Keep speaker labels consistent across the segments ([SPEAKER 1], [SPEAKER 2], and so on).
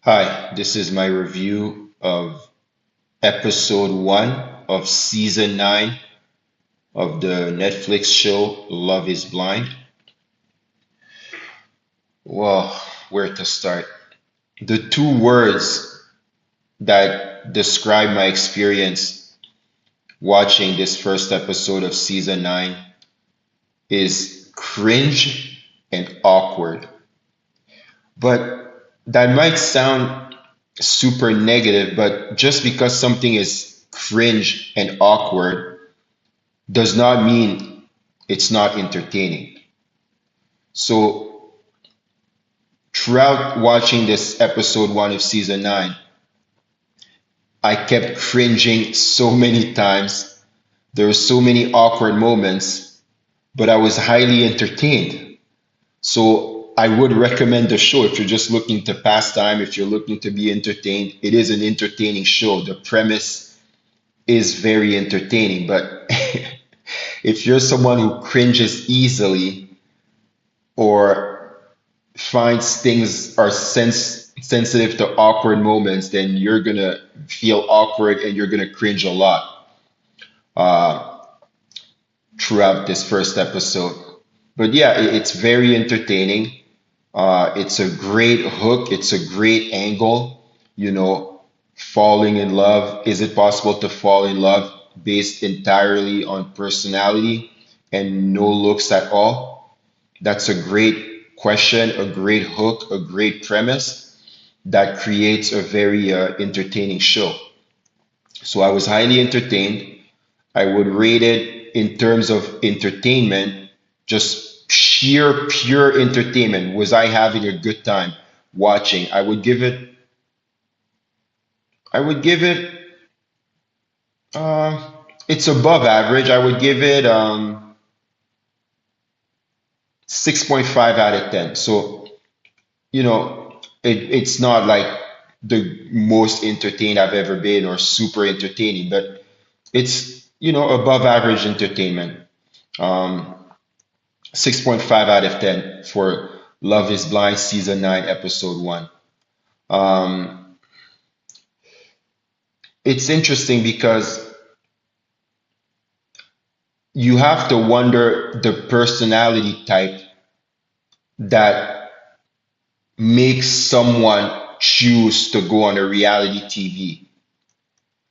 [SPEAKER 1] Hi, this is my review of episode 1 of season 9 of the Netflix show Love is Blind. Well, where to start? The two words that describe my experience watching this first episode of season 9 is cringe and awkward. But that might sound super negative, but just because something is cringe and awkward does not mean it's not entertaining. So, throughout watching this episode 1 of season 9, I kept cringing so many times. There were so many awkward moments, but I was highly entertained. So, I would recommend the show if you're just looking to pass time, if you're looking to be entertained. It is an entertaining show. The premise is very entertaining, but if you're someone who cringes easily or finds things are sensitive to awkward moments, then you're gonna feel awkward and you're gonna cringe a lot uh, throughout this first episode. But yeah, it's very entertaining. It's a great hook. It's a great angle. You know, falling in love. Is it possible to fall in love based entirely on personality and no looks at all? That's a great question, a great hook, a great premise that creates a very entertaining show. So I was highly entertained. I would rate it in terms of entertainment, just sheer, pure entertainment. Was I having a good time watching? I would give it, uh, it's above average. I would give it 6.5 out of 10. So, it's not like the most entertained I've ever been or super entertaining, but it's, above average entertainment. Um, 6.5 out of 10 for Love is Blind season 9 episode 1. Um, it's interesting because you have to wonder the personality type that makes someone choose to go on a reality TV.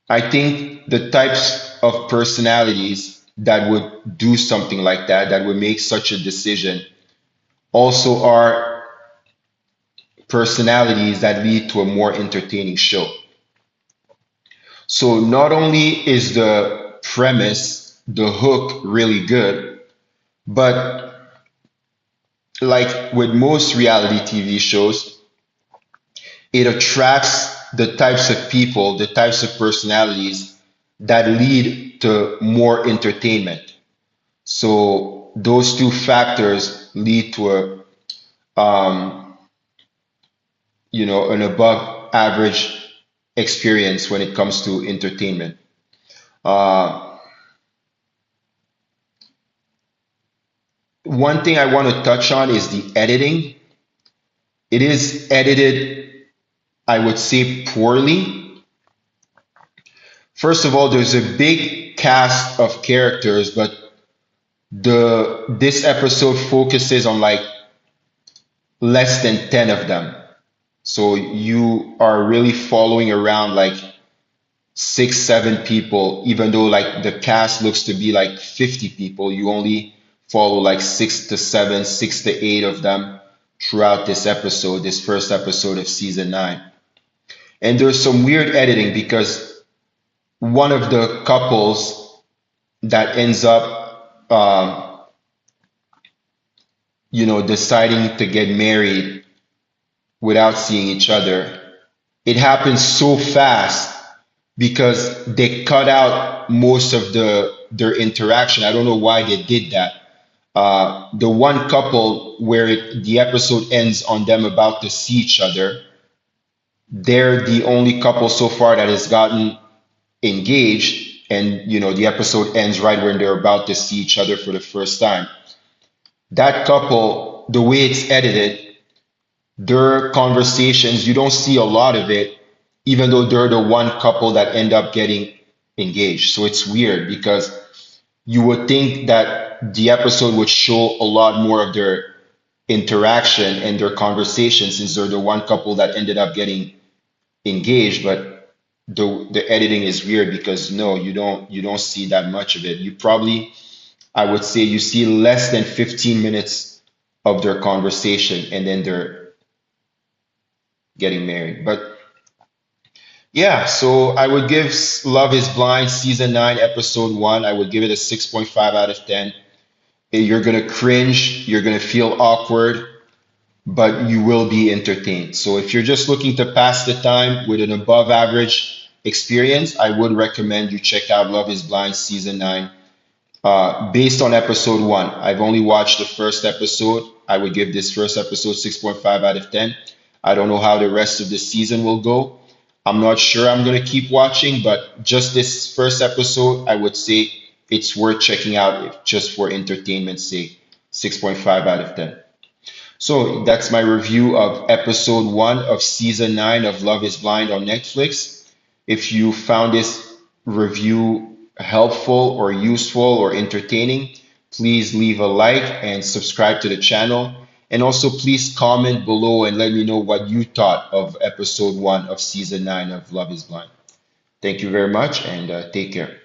[SPEAKER 1] I think the types of personalities that would do something like that, that would make such a decision, also are personalities that lead to a more entertaining show. So not only is the premise, the hook really good, but like with most reality TV shows, it attracts the types of people, the types of personalities that lead to more entertainment. So those two factors lead to an above average experience when it comes to entertainment. Uh, One thing I want to touch on is the editing. It is edited, I would say, poorly. First of all, there's a big cast of characters, but this episode focuses on like less than 10 of them. So you are really following around like 6, 7 people, even though like the cast looks to be like 50 people, you only follow like 6 to 7, 6 to 8 of them throughout this episode, this first episode of season 9. And there's some weird editing because one of the couples that ends up, deciding to get married without seeing each other, it happens so fast because they cut out most of their interaction. I don't know why they did that. The one couple where the episode ends on them about to see each other, they're the only couple so far that has gotten engaged, and the episode ends right when they're about to see each other for the first time. That couple, the way it's edited, their conversations, you don't see a lot of it, even though they're the one couple that end up getting engaged. So it's weird because you would think that the episode would show a lot more of their interaction and their conversation since they're the one couple that ended up getting engaged, but the editing is weird because no, you don't see that much of it. You probably, I would say you see less than 15 minutes of their conversation and then they're getting married. But yeah, so I would give Love is Blind season 9 episode 1, I would give it a 6.5 out of 10. You're gonna cringe, you're gonna feel awkward, but you will be entertained. So if you're just looking to pass the time with an above average experience, I would recommend you check out Love is Blind season 9. Based on episode 1, I've only watched the first episode. I would give this first episode 6.5 out of 10. I don't know how the rest of the season will go. I'm not sure I'm going to keep watching, but just this first episode, I would say it's worth checking out if, just for entertainment's sake. 6.5 out of 10. So that's my review of episode 1 of season 9 of Love is Blind on Netflix. If you found this review helpful or useful or entertaining, please leave a like and subscribe to the channel. And also, please comment below and let me know what you thought of episode 1 of season 9 of Love is Blind. Thank you very much and take care.